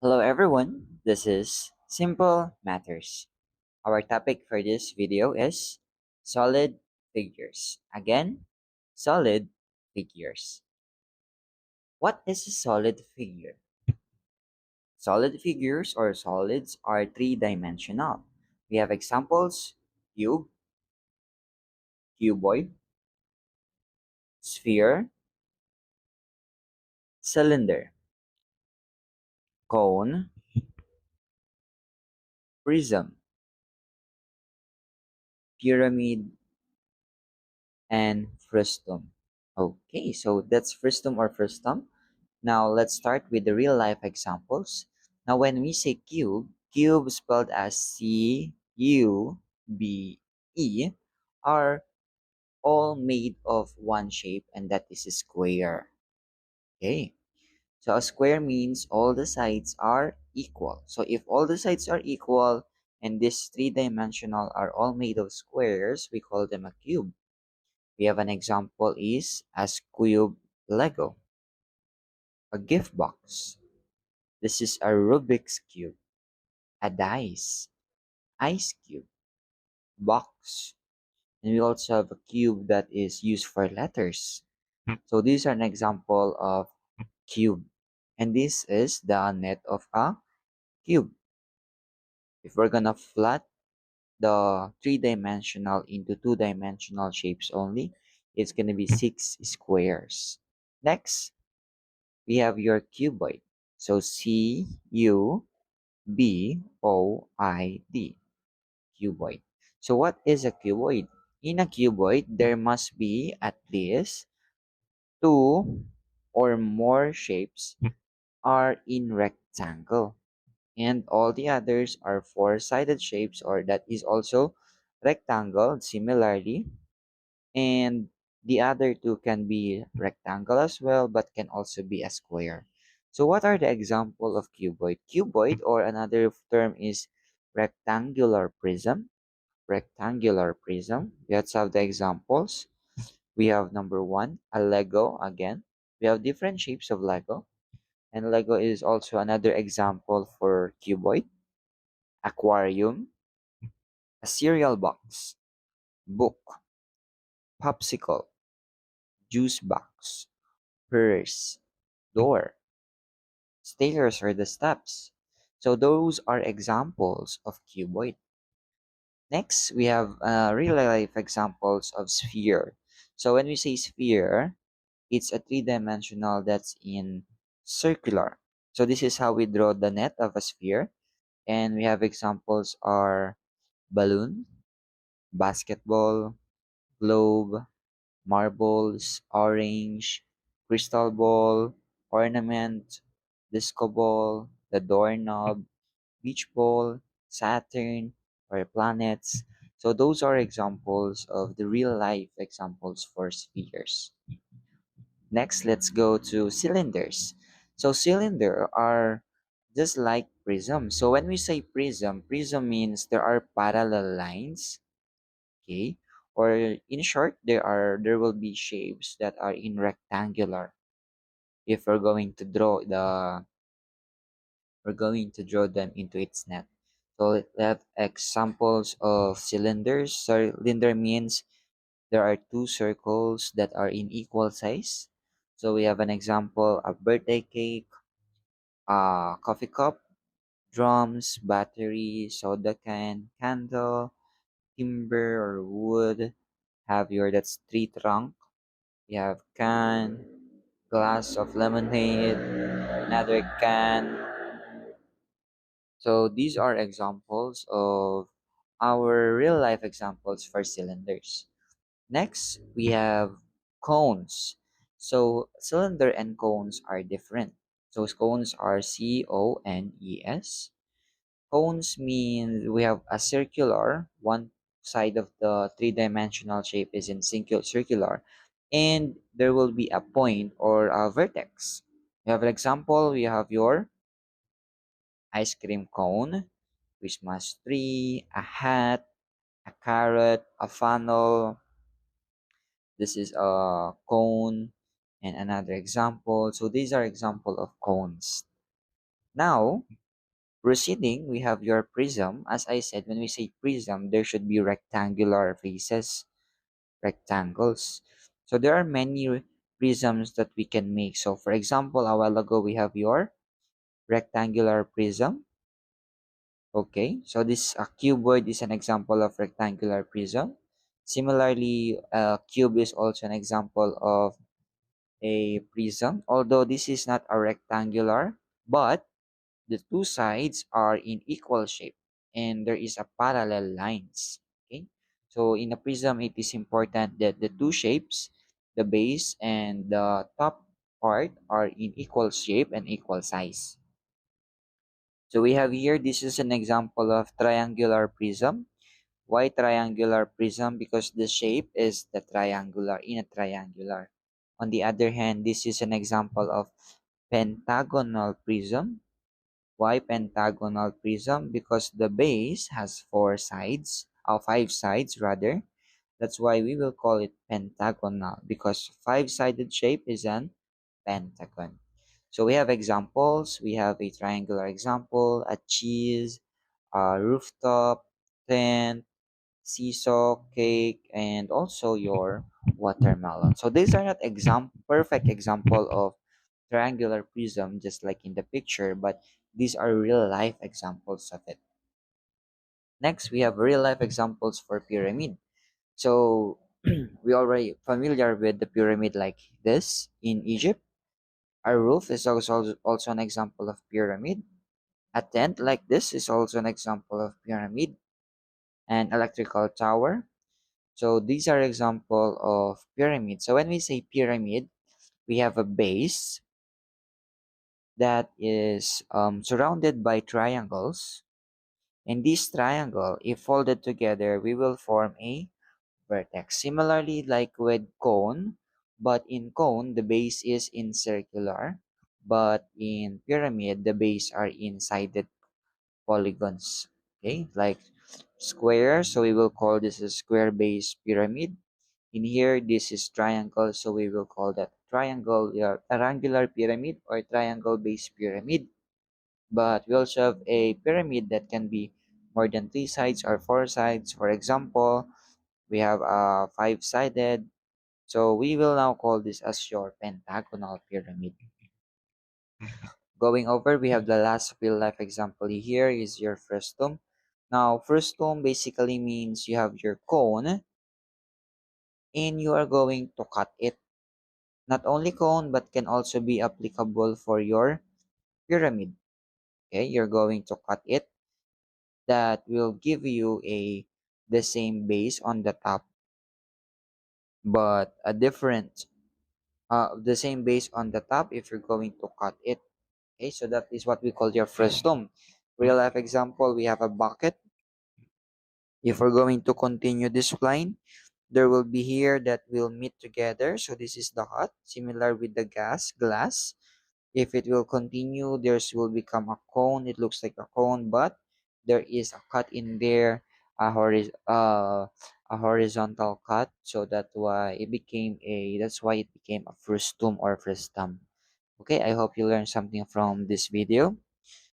Hello everyone, this is Simple Matters. Our topic for this video is solid figures. Again, solid figures. What is a solid figure? Solid figures or solids are three-dimensional. We have examples: cube, cuboid, sphere, cylinder, cone, prism, pyramid, and frustum. Okay, so that's frustum or frustum. Now let's start with the real life examples. Now when we say cube, cube spelled as C-U-B-E are all made of one shape, and that is a square. Okay. So a square means all the sides are equal. So if all the sides are equal and this three-dimensional are all made of squares, we call them a cube. We have an example is as cube Lego, a gift box. This is a Rubik's Cube, a dice, ice cube, box. And we also have a cube that is used for letters. So these are an example of cube. And this is the net of a cube. If we're gonna flat the three-dimensional into two-dimensional shapes only, it's gonna be 6 squares. Next, we have your cuboid. So Cuboid. Cuboid. So what is a cuboid? In a cuboid, there must be at least two or more shapes are in rectangle, and all the others are four-sided shapes, or that is also rectangle similarly, and the other two can be rectangle as well but can also be a square. So what are the example of cuboid? Cuboid, or another term, is rectangular prism. Rectangular prism. Let's have the examples. We have number one, a Lego again. We have different shapes of Lego, and Lego is also another example for cuboid. Aquarium, a cereal box, book, popsicle, juice box, purse, door. Stairs are the steps. So those are examples of cuboid. Next, we have real life examples of sphere. So when we say sphere, it's a three-dimensional that's in circular. So this is how we draw the net of a sphere. And we have examples are balloon, basketball, globe, marbles, orange, crystal ball, ornament, disco ball, the doorknob, beach ball, Saturn, or planets. So those are examples of the real life examples for spheres. Next, let's go to cylinders. So cylinder are just like prism. So when we say prism, prism means there are parallel lines, okay? Or in short, there will be shapes that are in rectangular. If we're going to draw them into its net. So let's have examples of cylinders. Cylinder means there are two circles that are in equal size. So we have an example: a birthday cake, a coffee cup, drums, battery, soda can, candle, timber or wood. Have your that's tree trunk. You have can, glass of lemonade, another can. So these are examples of our real life examples for cylinders. Next, we have cones. So cylinder and cones are different. So cones are CONES. Cones mean we have a circular, one side of the three-dimensional shape is in circular, and there will be a point or a vertex. We have an example, we have your ice cream cone, Christmas tree, a hat, a carrot, a funnel. This is a cone and another example. So these are example of cones. Now, proceeding, we have your prism. As I said, when we say prism, there should be rectangular faces, rectangles. So there are many prisms that we can make. So for example, a while ago, we have your rectangular prism. Okay, so this cuboid is an example of rectangular prism. Similarly, a cube is also an example of a prism, although this is not a rectangular, but the two sides are in equal shape and there is a parallel lines. Okay, so in a prism, it is important that the two shapes, the base and the top part, are in equal shape and equal size. So we have here, this is an example of triangular prism. Why triangular prism? Because the shape is the triangular, in a triangular. On the other hand, this is an example of pentagonal prism. Why pentagonal prism? Because the base has four sides, or five sides rather. That's why we will call it pentagonal, because five-sided shape is an pentagon. So we have examples. We have a triangular example, a cheese, a rooftop, tent, seesaw, cake, and also your watermelon. So these are not perfect example of triangular prism just like in the picture, but these are real life examples of it. Next, we have real life examples for pyramid. So we already familiar with the pyramid like this in Egypt. A roof is also an example of pyramid. A tent like this is also an example of pyramid. An electrical tower. So these are example of pyramid. So when we say pyramid, we have a base that is surrounded by triangles. And this triangle, if folded together, we will form a vertex. Similarly, like with cone, but in cone, the base is in circular, but in pyramid, the base are in sided polygons. Okay, like square, so we will call this a square base pyramid. In here, this is triangle, so we will call that triangular pyramid or triangle base pyramid. But we also have a pyramid that can be more than three sides or four sides. For example, we have a five-sided. So we will now call this as your pentagonal pyramid. Going over, we have the last real life example here is your frustum. Now, frustum basically means you have your cone and you are going to cut it. Not only cone, but can also be applicable for your pyramid. Okay, you're going to cut it. That will give you the same base on the top, but a different the same base on the top if you're going to cut it. Okay, so that is what we call your frustum. Real life example, we have a bucket. If we're going to continue this line, there will be here that will meet together. So this is the hot, similar with the glass. If it will continue, there's will become a cone. It looks like a cone, but there is a cut in there, a horizontal cut. So that's why it became a frustum or frustum. Okay, I hope you learned something from this video.